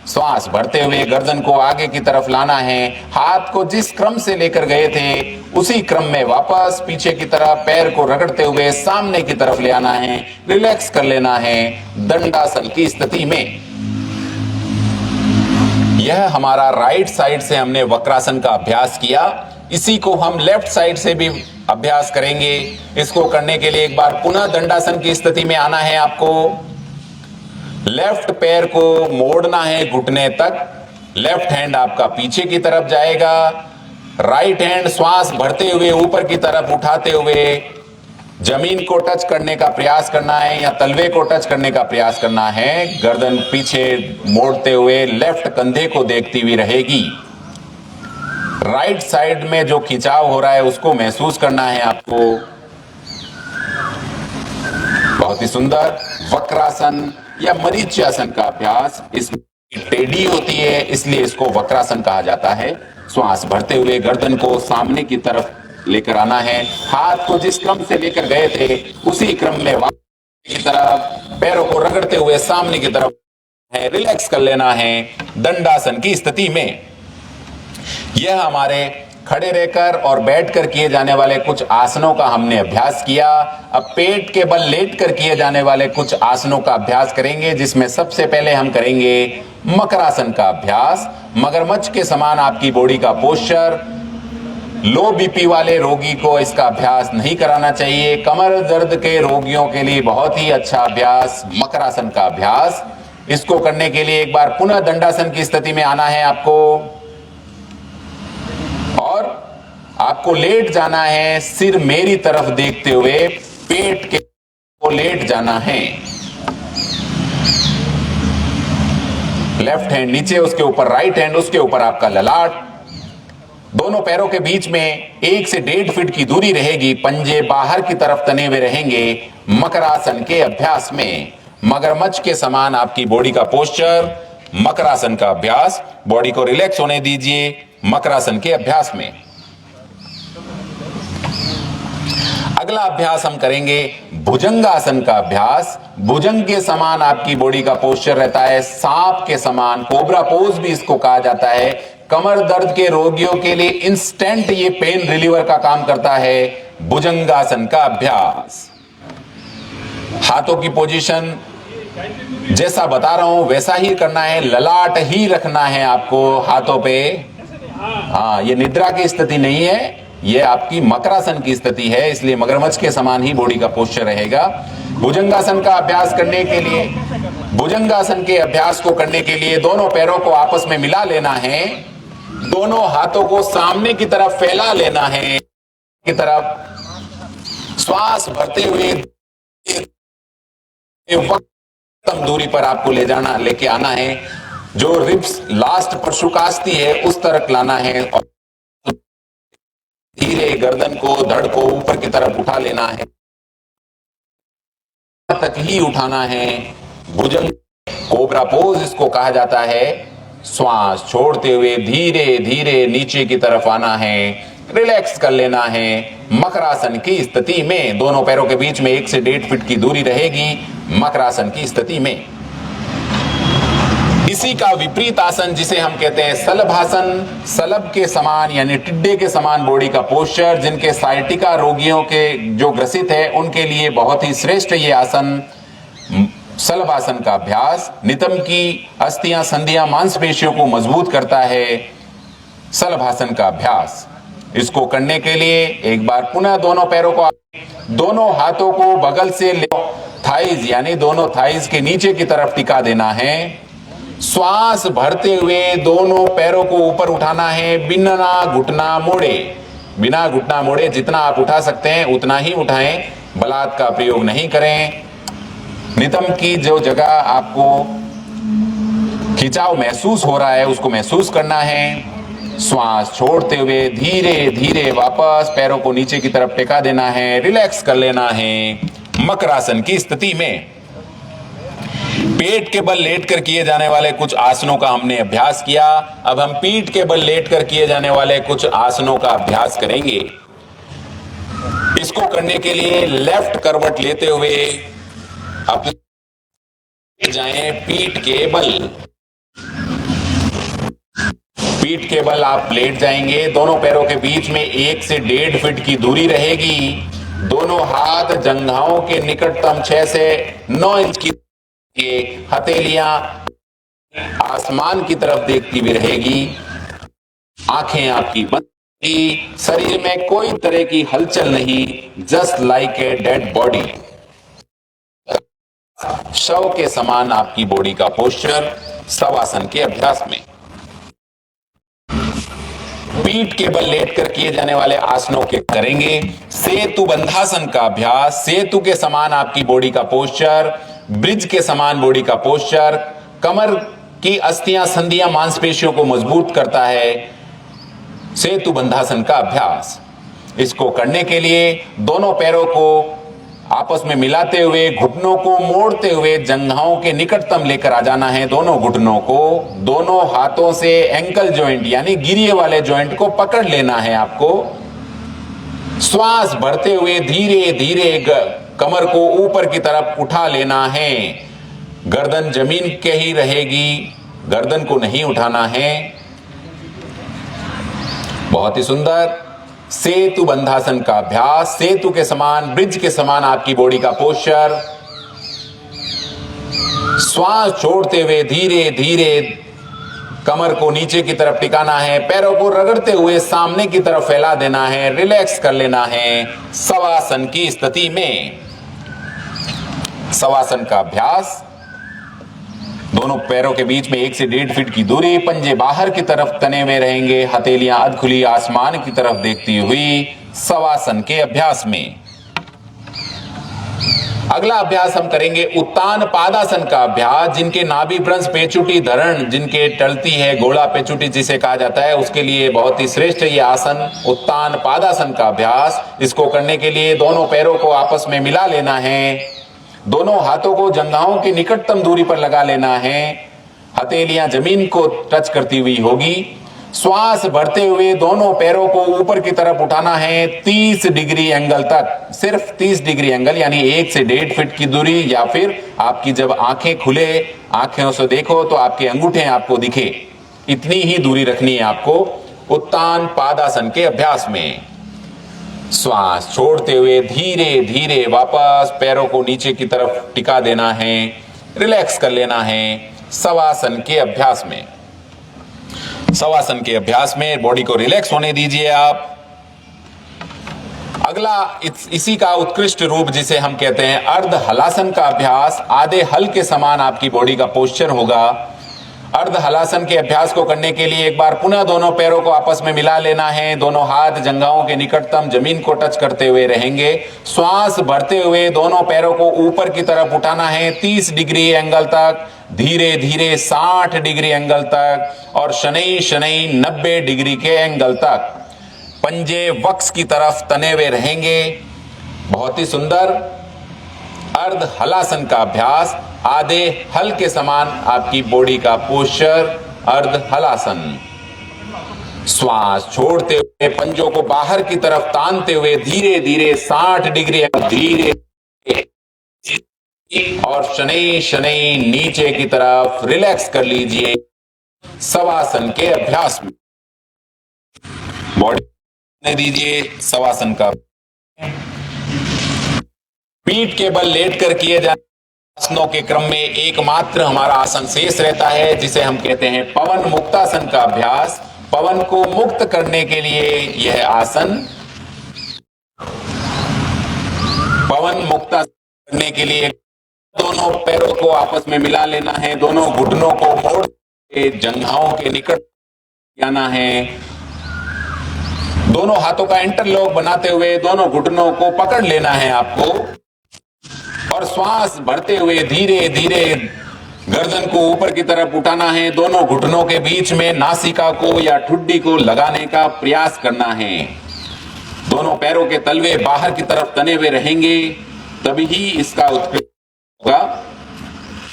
श्वास भरते हुए गर्दन को आगे की तरफ लाना है। हाथ को जिस क्रम से लेकर गए थे उसी क्रम में वापस पीछे की तरफ पैर को रगड़ते हुए सामने की तरफ ले आना है, रिलैक्स कर लेना है दंडासन की स्थिति में। यह हमारा राइट साइड से हमने वक्रासन का अभ्यास किया। इसी को हम लेफ्ट साइड से भी अभ्यास करेंगे। इसको करने के लिए एक बार पुनः दंडासन की स्थिति में आना है आपको। लेफ्ट पैर को मोड़ना है घुटने तक, लेफ्ट हैंड आपका पीछे की तरफ जाएगा, राइट हैंड श्वास भरते हुए ऊपर की तरफ उठाते हुए जमीन को टच करने का प्रयास करना है या तलवे को टच करने का प्रयास करना है। गर्दन पीछे मोड़ते हुए लेफ्ट कंधे को देखती हुई रहेगी। राइट साइड में जो खिंचाव हो रहा है उसको महसूस करना है आपको। बहुत ही सुंदर वक्रासन या मरीच्यासन का अभ्यास। इसमें टेढ़ी होती है इसलिए इसको वक्रासन कहा जाता है। श्वास भरते हुए गर्दन को सामने की तरफ लेकर आना है। हाथ को जिस क्रम से लेकर गए थे उसी क्रम में की तरफ पैरों को रगड़ते हुए सामने की तरफ है, रिलैक्स कर लेना है दंडासन की स्थिति में। यह हमारे खड़े रहकर और बैठकर किए जाने वाले कुछ आसनों का हमने अभ्यास किया। अब पेट के बल लेटकर किए जाने वाले कुछ आसनों का अभ्यास करेंगे, जिसमें सबसे पहले हम करेंगे मकरासन का अभ्यास। मगरमच्छ के समान आपकी बॉडी का पोस्चर। लो बीपी वाले रोगी को इसका अभ्यास नहीं कराना चाहिए। कमर दर्द के रोगियों के लिए बहुत ही अच्छा अभ्यास मकरासन का अभ्यास। इसको करने के लिए एक बार पुनः दंडासन की स्थिति में आना है आपको और आपको लेट जाना है। सिर मेरी तरफ देखते हुए पेट के को लेट जाना है। लेफ्ट हैंड नीचे, उसके ऊपर राइट हैंड, उसके ऊपर आपका ललाट। दोनों पैरों के बीच में 1 से 1.5 फीट की दूरी रहेगी। पंजे बाहर की तरफ तने हुए रहेंगे मकरासन के अभ्यास में। मगरमच्छ के समान आपकी बॉडी का पोस्चर, मकरासन का अभ्यास। बॉडी को रिलैक्स होने दीजिए मकरासन के अभ्यास में। अगला अभ्यास हम करेंगे भुजंगासन का अभ्यास। भुजंग के समान आपकी बॉडी का पोस्चर रहता है, सांप के समान, कोबरा पोज भी इसको कहा जाता है। कमर दर्द के रोगियों के लिए इंस्टेंट ये पेन रिलीवर का काम करता है भुजंगासन का अभ्यास। हाथों की पोजीशन जैसा बता रहा हूं वैसा ही करना है, ललाट ही रखना है आपको हाथों पे। हाँ, ये निद्रा की स्थिति नहीं है, ये आपकी मकरासन की स्थिति है, इसलिए मगरमच्छ के समान ही बॉडी का पोस्चर रहेगा। भुजंगासन का अभ्यास करने के लिए, भुजंगासन के अभ्यास को करने के लिए दोनों पैरों को आपस में मिला लेना है। दोनों हाथों को सामने की तरफ फैला लेना है की तरफ। श्वास भरते हुए कम दूरी पर आपको ले जाना, लेके आना है। जो रिब्स लास्ट पर शुकास्ती है उस तरफ लाना है और धीरे गर्दन को, धड़ को ऊपर की तरफ उठा लेना है, तक ही उठाना है। भुजंग कोबरा पोज इसको कहा जाता है। श्वास छोड़ते हुए धीरे धीरे नीचे की तरफ आना है, रिलैक्स कर लेना है। मकरासन की स्थिति में दोनों पैरों के बीच में 1 से 1.5 फीट की दूरी रहेगी मकरासन की स्थिति में। इसी का विपरीत आसन जिसे हम कहते हैं सलभासन, सलब के समान यानी टिड्डे के समान बॉडी का पोस्चर, जिनके साइटिका रोगियों के जो ग्रसित है उनके लिए बहुत ही श्रेष्ठ ये आसन सलभासन का अभ्यास। नितंब की अस्थियां, संधियां, मांसपेशियों को मजबूत करता है सलभासन का अभ्यास। इसको करने के लिए एक बार पुनः दोनों पैरों को, दोनों हाथों को बगल से थाइज यानी दोनों थाइज के नीचे की तरफ टिका देना है। श्वास भरते हुए दोनों पैरों को ऊपर उठाना है, बिना घुटना मोड़े। बिना घुटना मोड़े जितना आप उठा सकते हैं उतना ही उठाएं, बलात् का प्रयोग नहीं करें। नितंब की जो जगह आपको खिंचाव महसूस हो रहा है उसको महसूस करना है। श्वास छोड़ते हुए धीरे धीरे वापस पैरों को नीचे की तरफ टिका देना है, रिलैक्स कर लेना है मकरासन की स्थिति में। पेट के बल लेटकर किए जाने वाले कुछ आसनों का हमने अभ्यास किया। अब हम पीठ के बल लेटकर किए जाने वाले कुछ आसनों का अभ्यास करेंगे। इसको करने के लिए लेफ्ट करवट लेते हुए अपने जाएं पीठ के बल। पीठ के बल आप लेट जाएंगे। दोनों पैरों के बीच में 1 से 1.5 फीट की दूरी रहेगी। दोनों हाथ जंघाओं के निकटतम 6 से 9 इंच की हथेलियां आसमान की तरफ देखती हुई रहेगी। आंखें आपकी बंद कि शरीर में कोई तरह की हलचल नहीं, just like a dead body, शव के समान आपकी बॉडी का पोस्चर शवासन के अभ्यास में। पीठ के बल लेटकर किए जाने वाले आसनों के करेंगे। सेतु बंधासन का अभ्यास, सेतु के समान आपकी बॉडी का पोस्चर, ब्रिज के समान बॉडी का पोस्चर, कमर की अस्थियां, संधियां, मांसपेशियों को मजबूत करता है सेतु बंधासन का अभ्यास। इसको करने के लिए दोनों पैरों को आपस में मिलाते हुए, घुटनों को मोड़ते हुए जंघाओं के निकटतम लेकर आ जाना है। दोनों घुटनों को दोनों हाथों से एंकल जॉइंट यानी गिरिए वाले जॉइंट को पकड़ लेना है आपको। श्वास भरते हुए धीरे धीरे कमर को ऊपर की तरफ उठा लेना है। गर्दन जमीन के ही रहेगी, गर्दन को नहीं उठाना है। बहुत ही सुंदर सेतु बंधासन का अभ्यास, सेतु के समान, ब्रिज के समान आपकी बॉडी का पोस्चर। श्वास छोड़ते हुए धीरे धीरे कमर को नीचे की तरफ टिकाना है, पैरों को रगड़ते हुए सामने की तरफ फैला देना है, रिलैक्स कर लेना है शवासन की स्थिति में। शवासन का अभ्यास, दोनों पैरों के बीच में 1 से 1.5 फीट की दूरी, पंजे बाहर की तरफ तने हुए रहेंगे, हथेलियां अधखुली आसमान की तरफ देखती हुई शवासन के अभ्यास में। अगला अभ्यास हम करेंगे उत्तान पादासन का अभ्यास। जिनके नाभि भ्रंश, पेचुटी धरण जिनके टलती है, घोड़ा पेचुटी जिसे कहा जाता है, उसके लिए बहुत ही श्रेष्ठ ये आसन उत्तान पादासन का अभ्यास। इसको करने के लिए दोनों पैरों को आपस में मिला लेना है, दोनों हाथों को जंघाओं की निकटतम दूरी पर लगा लेना है, हथेलियां जमीन को टच करती हुई होगी। श्वास भरते हुए दोनों पैरों को ऊपर की तरफ उठाना है 30 डिग्री एंगल तक, सिर्फ 30 डिग्री एंगल यानी 1 से 1.5 फीट की दूरी, या फिर आपकी जब आंखें खुले, आंखों से देखो तो आपके अंगूठे आपको दिखे, इतनी ही दूरी रखनी है आपको उत्तान पादासन के अभ्यास में। श्वास छोड़ते हुए धीरे धीरे वापस पैरों को नीचे की तरफ टिका देना है, रिलैक्स कर लेना है शवासन के अभ्यास में। शवासन के अभ्यास में बॉडी को रिलैक्स होने दीजिए आप। अगला इसी का उत्कृष्ट रूप जिसे हम कहते हैं अर्ध हलासन का अभ्यास। आधे हल के समान आपकी बॉडी का पोस्चर होगा। अर्ध हलासन के अभ्यास को करने के लिए एक बार पुनः दोनों पैरों को आपस में मिला लेना है, दोनों हाथ जंघाओं के निकटतम जमीन को टच करते हुए रहेंगे। श्वास भरते हुए दोनों पैरों को ऊपर की तरफ उठाना है 30 डिग्री एंगल तक, धीरे धीरे 60 डिग्री एंगल तक, और शनै शनै 90 डिग्री के एंगल तक। पंजे वक्स की तरफ तने हुए रहेंगे। बहुत ही सुंदर अर्ध हलासन का अभ्यास, आधे हल के समान आपकी बॉडी का पोस्चर अर्ध हलासन। श्वास छोड़ते हुए पंजों को बाहर की तरफ तानते हुए धीरे धीरे 60 डिग्री धीरे और शनै शनै नीचे की तरफ रिलैक्स कर लीजिए शवासन के अभ्यास में। बॉडी दीजिए शवासन का। पीठ के बल लेटकर किए जाने आसनों के क्रम में एकमात्र हमारा आसन शेष रहता है जिसे हम कहते हैं पवन मुक्तासन का अभ्यास। पवन को मुक्त करने के लिए यह आसन, पवन मुक्तासन करने के लिए दोनों पैरों को आपस में मिला लेना है, दोनों घुटनों को मोड़ के जंघाओं के निकट जाना है, दोनों हाथों का इंटरलॉक बनाते हुए दोनों घुटनों को पकड़ लेना है आपको, और श्वास भरते हुए धीरे धीरे गर्दन को ऊपर की तरफ उठाना है। दोनों घुटनों के बीच में नासिका को या ठुड्डी को लगाने का प्रयास करना है। दोनों पैरों के तलवे बाहर की तरफ तने हुए रहेंगे, तभी ही इसका उत्कृष्ट होगा।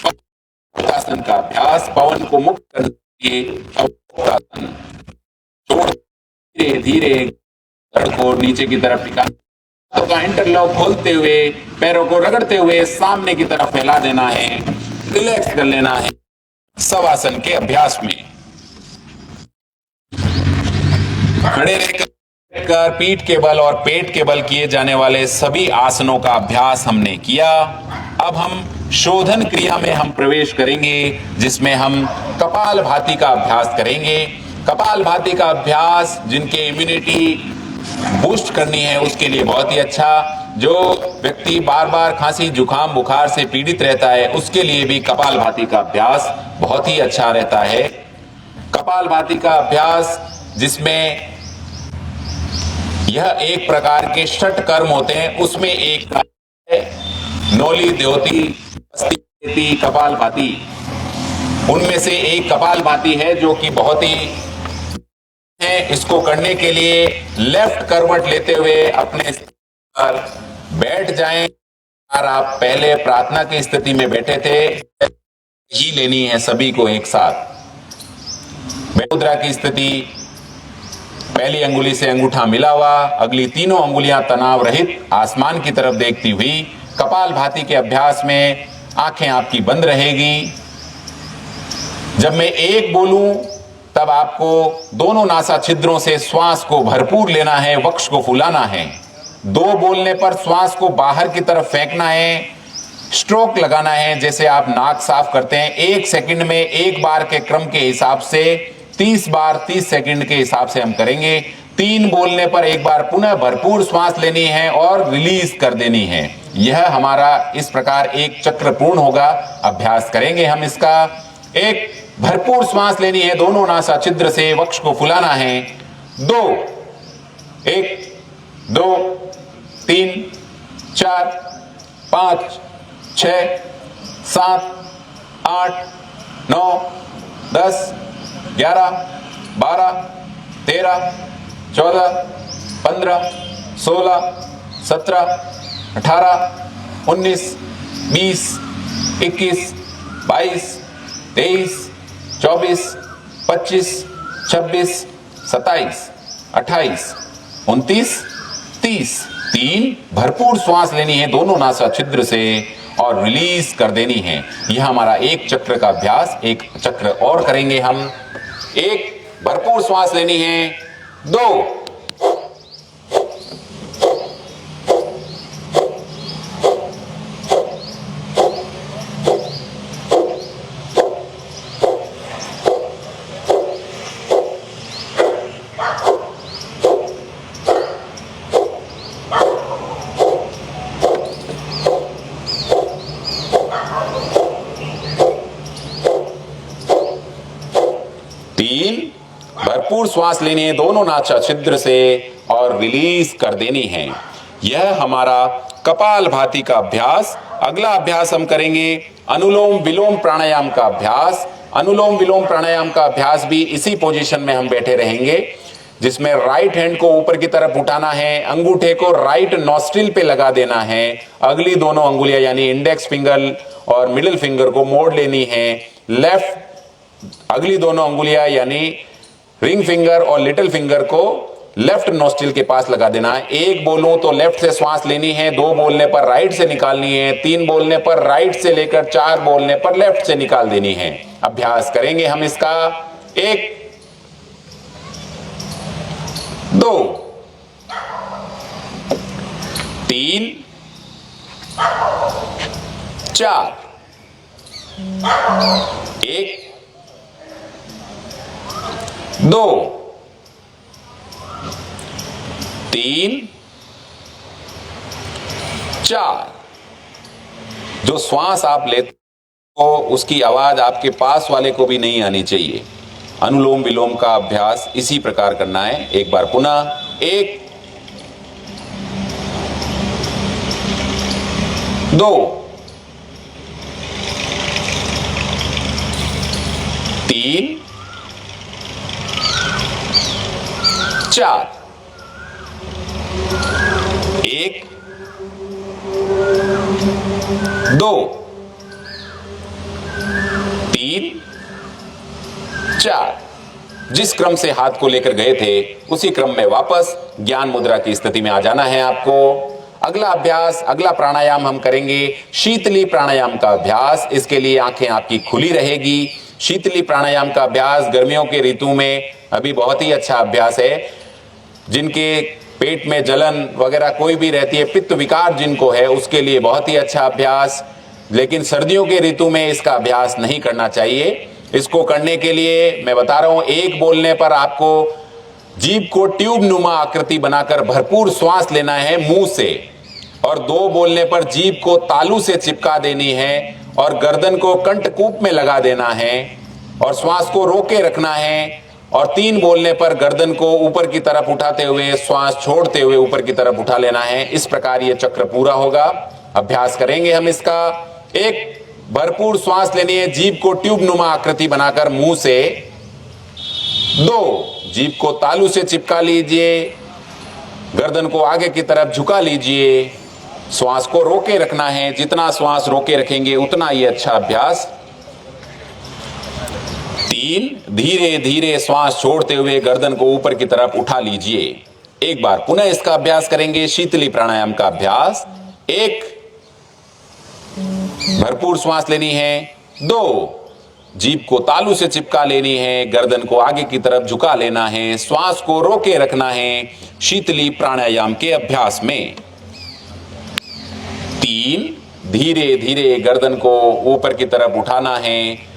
मुक्तासन का अभ्यास पवन को मुक्त करने के लिए धीरे धीरे धड़ को नीचे की तरफ टिकाना, हाथों का इंटरलॉक खोलते हुए पैरों को रगड़ते हुए सामने की तरफ फैला देना है, रिलैक्स कर लेना है शवासन के अभ्यास में। खड़े रहकर पीठ के बल और पेट के बल किए जाने वाले सभी आसनों का अभ्यास हमने किया। अब हम शोधन क्रिया में हम प्रवेश करेंगे जिसमें हम कपालभाति का अभ्यास करेंगे। कपालभाति का अभ्यास जिनके इम्यूनिटी बूस्ट करनी है उसके लिए बहुत ही अच्छा, जो व्यक्ति बार बार खांसी जुकाम बुखार से पीड़ित रहता है उसके लिए भी कपालभाति का अभ्यास बहुत ही अच्छा रहता है। कपालभाति का अभ्यास जिसमें यह एक प्रकार के षट कर्म होते हैं, उसमें एक है नौली द्योति अस्ति कपालभाति, उनमें से एक कपालभाति है जो कि बहुत ही है। इसको करने के लिए लेफ्ट करवट लेते हुए अपने पर बैठ जाएं। और आप पहले प्रार्थना की स्थिति में बैठे थे ही लेनी है सभी को एक साथ। मुद्रा की स्थिति, पहली अंगुली से अंगूठा मिला हुआ, अगली तीनों अंगुलियां तनाव रहित आसमान की तरफ देखती हुई। कपालभाति के अभ्यास में आंखें आपकी बंद रहेगी। जब मैं एक बोलूं तब आपको दोनों नासा छिद्रों से श्वास को भरपूर लेना है, वक्ष को फुलाना है। दो बोलने पर श्वास को बाहर की तरफ फेंकना है, स्ट्रोक लगाना है जैसे आप नाक साफ करते हैं। 1 सेकंड में एक बार के क्रम के हिसाब से 30 बार 30 सेकंड के हिसाब से हम करेंगे। 3 बोलने पर एक बार पुनः भरपूर श्वास लेनी है और रिलीज कर देनी है। यह हमारा इस प्रकार एक चक्र पूर्ण होगा। अभ्यास करेंगे हम इसका। एक भरपूर श्वास लेनी है, दोनों नासा छिद्र से वक्ष को फुलाना है। 2 1 2 3 4 5 6 7 8 9 10 11 12 13 14 15 16 17 18 19 20 21 22 23 24 25 26 27 28 29 30। 3 भरपूर श्वास लेनी है दोनों नासा छिद्र से और रिलीज कर देनी है। यह हमारा एक चक्र का अभ्यास। एक चक्र और करेंगे हम। 1 भरपूर श्वास लेनी है। 2 भरपूर श्वास लेनी है दोनों नासा छिद्र से और रिलीज कर देनी है। यह हमारा कपालभाति का अभ्यास। अगला अभ्यास हम करेंगे अनुलोम विलोम प्राणायाम का अभ्यास। अनुलोम विलोम प्राणायाम का अभ्यास भी इसी पोजीशन में हम बैठे रहेंगे, जिसमें राइट हैंड को ऊपर की तरफ उठाना है, अंगूठे को राइट नॉस्ट्रिल पे लगा देना है, अगली दोनों अंगुलियां यानी इंडेक्स फिंगर और मिडिल फिंगर को मोड़ लेनी है। लेफ्ट अगली दोनों अंगुलियां यानी रिंग फिंगर और लिटिल फिंगर को लेफ्ट नोस्ट्रिल के पास लगा देना है। 1 बोलूं तो लेफ्ट से श्वास लेनी है, 2 बोलने पर राइट से निकालनी है, 3 बोलने पर राइट से लेकर 4 बोलने पर लेफ्ट से निकाल देनी है। अभ्यास करेंगे हम इसका। 1 2 3 4 1 2 3 4। जो श्वास आप लेते हो उसकी आवाज आपके पास वाले को भी नहीं आनी चाहिए। अनुलोम विलोम का अभ्यास इसी प्रकार करना है। एक बार पुनः 1 2 3 4 1 2 3 4। जिस क्रम से हाथ को लेकर गए थे उसी क्रम में वापस ज्ञान मुद्रा की स्थिति में आ जाना है आपको। अगला अभ्यास, अगला प्राणायाम हम करेंगे शीतली प्राणायाम का अभ्यास। इसके लिए आंखें आपकी खुली रहेगी। शीतली प्राणायाम का अभ्यास गर्मियों के ऋतु में अभी बहुत ही अच्छा अभ्यास है। जिनके पेट में जलन वगैरह कोई भी रहती है, पित्त विकार जिनको है, उसके लिए बहुत ही अच्छा अभ्यास। लेकिन सर्दियों के ऋतु में इसका अभ्यास नहीं करना चाहिए। इसको करने के लिए मैं बता रहा हूं, एक बोलने पर आपको जीभ को ट्यूब नुमा आकृति बनाकर भरपूर श्वास लेना है मुंह से, और 2 बोलने पर जीभ को तालू से चिपका देनी है और गर्दन को कंठकूप में लगा देना है और श्वास को रोके रखना है, और 3 बोलने पर गर्दन को ऊपर की तरफ उठाते हुए श्वास छोड़ते हुए ऊपर की तरफ उठा लेना है। इस प्रकार ये चक्र पूरा होगा। अभ्यास करेंगे हम इसका। एक, भरपूर श्वास लेनी है जीभ को ट्यूब नुमा आकृति बनाकर मुंह से। 2, जीभ को तालू से चिपका लीजिए, गर्दन को आगे की तरफ झुका लीजिए, श्वास को रोके रखना है। जितना श्वास रोके रखेंगे उतना ही अच्छा अभ्यास। 3, धीरे धीरे श्वास छोड़ते हुए गर्दन को ऊपर की तरफ उठा लीजिए। एक बार पुनः इसका अभ्यास करेंगे, शीतली प्राणायाम का अभ्यास। 1, भरपूर श्वास लेनी है। 2, जीभ को तालू से चिपका लेनी है, गर्दन को आगे की तरफ झुका लेना है, श्वास को रोके रखना है शीतली प्राणायाम के अभ्यास में। 3, धीरे धीरे गर्दन को ऊपर की तरफ उठाना है।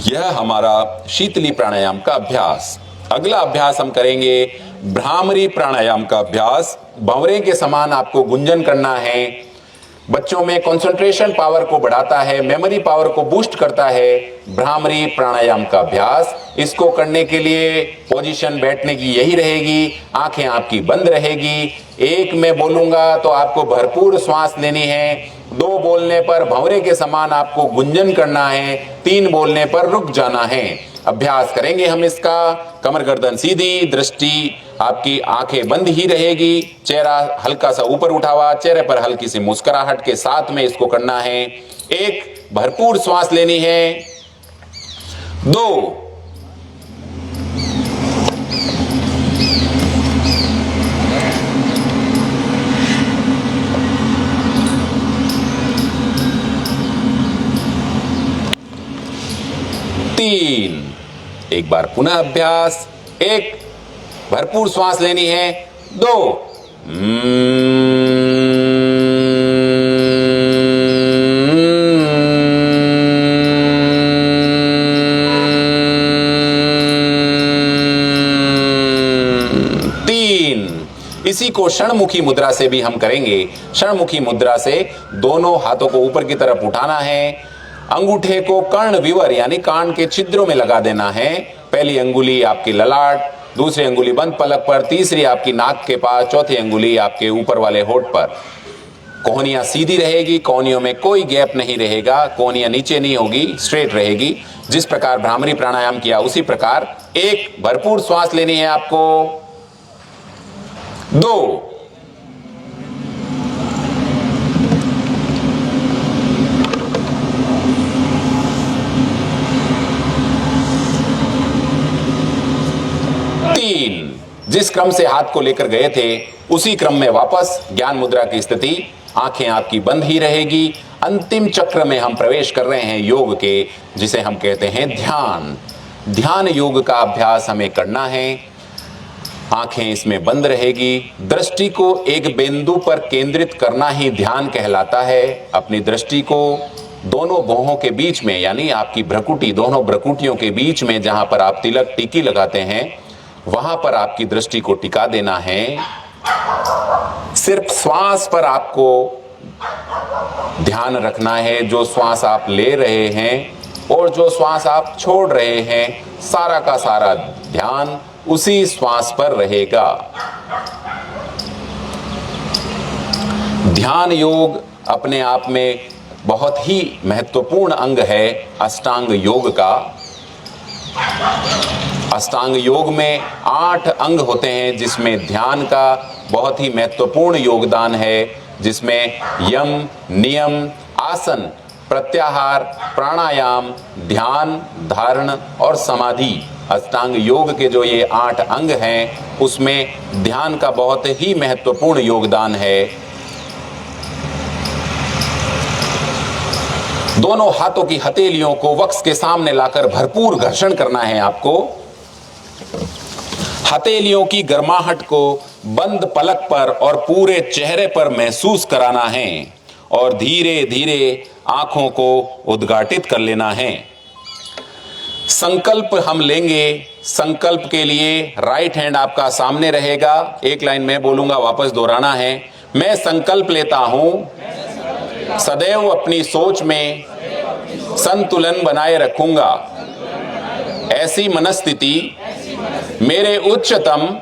यह हमारा शीतली प्राणायाम का अभ्यास। अगला अभ्यास हम करेंगे भ्रामरी प्राणायाम का अभ्यास। भंवरे के समान आपको गुंजन करना है। बच्चों में कंसंट्रेशन पावर को बढ़ाता है, मेमोरी पावर को बूस्ट करता है भ्रामरी प्राणायाम का अभ्यास। इसको करने के लिए पोजीशन बैठने की यही रहेगी, आंखें आपकी बंद रहेगी। 1 में बोलूंगा तो आपको भरपूर श्वास लेनी है। 2 बोलने पर भंवरे के समान आपको गुंजन करना है। 3 बोलने पर रुक जाना है। अभ्यास करेंगे हम इसका। कमर गर्दन सीधी, दृष्टि आपकी आंखें बंद ही रहेगी, चेहरा हल्का सा ऊपर उठा हुआ, चेहरे पर हल्की सी मुस्कुराहट के साथ में इसको करना है। 1, भरपूर श्वास लेनी है। 2, एक बार पुनः अभ्यास। 1, भरपूर श्वास लेनी है। 2, इसी को षणमुखी मुद्रा से भी हम करेंगे। षणमुखी मुद्रा से दोनों हाथों को ऊपर की तरफ उठाना है, अंगूठे को कर्ण विवर यानी कान के छिद्रों में लगा देना है। पहली अंगुली आपकी ललाट, दूसरी अंगुली बंद पलक पर, तीसरी आपकी नाक के पास, चौथी अंगुली आपके ऊपर वाले होठ पर। कोहनियां सीधी रहेगी, कोहनियों में कोई गैप नहीं रहेगा, कोहनियां नीचे नहीं होगी, स्ट्रेट रहेगी। जिस प्रकार भ्रामरी प्राणायाम किया उसी प्रकार। 1, भरपूर श्वास लेनी है आपको। 2, जिस क्रम से हाथ को लेकर गए थे उसी क्रम में वापस ज्ञान मुद्रा की स्थिति। आंखें आपकी बंद ही रहेगी। अंतिम चक्र में हम प्रवेश कर रहे हैं योग के, जिसे हम कहते हैं ध्यान। ध्यान योग का अभ्यास हमें करना है। आंखें इसमें बंद रहेगी। दृष्टि को एक बिंदु पर केंद्रित करना ही ध्यान कहलाता है। अपनी दृष्टि को दोनों भौहों के बीच में यानी आपकी भ्रकुटी, दोनों भ्रकुटियों के बीच में जहां पर आप तिलक टिकी लगाते हैं वहां पर आपकी दृष्टि को टिका देना है। सिर्फ श्वास पर आपको ध्यान रखना है। जो श्वास आप ले रहे हैं और जो श्वास आप छोड़ रहे हैं, सारा का सारा ध्यान उसी श्वास पर रहेगा। ध्यान योग अपने आप में बहुत ही महत्वपूर्ण अंग है अष्टांग योग का। अष्टांग योग में 8 अंग होते हैं, जिसमें ध्यान का बहुत ही महत्वपूर्ण योगदान है, जिसमें यम, नियम, आसन, प्रत्याहार, प्राणायाम, ध्यान, धारण और समाधि। अष्टांग योग के जो ये 8 अंग हैं उसमें ध्यान का बहुत ही महत्वपूर्ण योगदान है। दोनों हाथों की हथेलियों को वक्ष के सामने लाकर भरपूर घर्षण करना है आपको। हथेलियों की गर्माहट को बंद पलक पर और पूरे चेहरे पर महसूस कराना है और धीरे धीरे आंखों को उद्घाटित कर लेना है। संकल्प हम लेंगे। संकल्प के लिए राइट हैंड आपका सामने रहेगा। एक लाइन में बोलूंगा, वापस दोहराना है। मैं संकल्प लेता हूं सदैव अपनी सोच में संतुलन बनाए रखूंगा। ऐसी मनस्थिति मेरे उच्चतम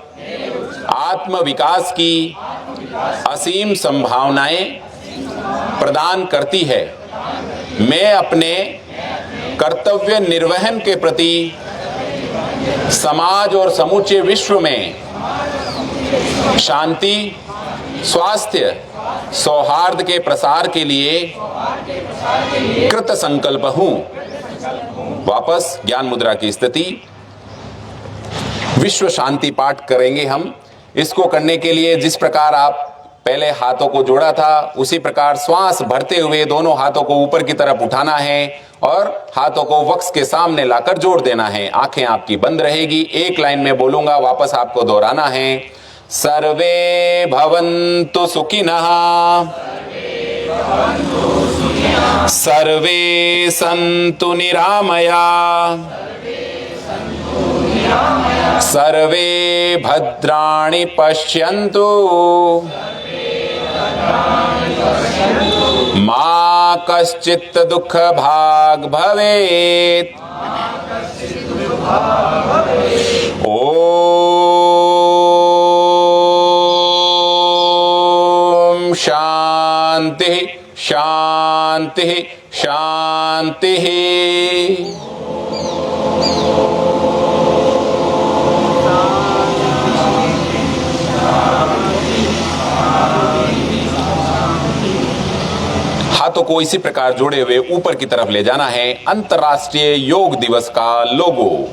आत्म विकास की असीम संभावनाएं प्रदान करती है। मैं अपने कर्तव्य निर्वहन के प्रति समाज और समूचे विश्व में शांति, स्वास्थ्य, सौहार्द के प्रसार के लिए कृत संकल्प हूं। वापस ज्ञान मुद्रा की स्थिति। विश्व शांति पाठ करेंगे हम। इसको करने के लिए जिस प्रकार आप पहले हाथों को जोड़ा था, उसी प्रकार श्वास भरते हुए दोनों हाथों को ऊपर की तरफ उठाना है और हाथों को वक्ष के सामने लाकर जोड़ देना है। आंखें आपकी बंद रहेगी। एक लाइन में बोलूंगा, वापस आपको दोहराना है। सर्वे भवन्तु सुखिनः, सर्वे सन्तु निरामया, सर्वे भद्राणि पश्यन्तु, मा कश्चित् दुःख भाग् भवेत्। ओम शांति शांति शांति। हाथों को इसी प्रकार जोड़े हुए ऊपर की तरफ ले जाना है। अंतर्राष्ट्रीय योग दिवस का लोगो।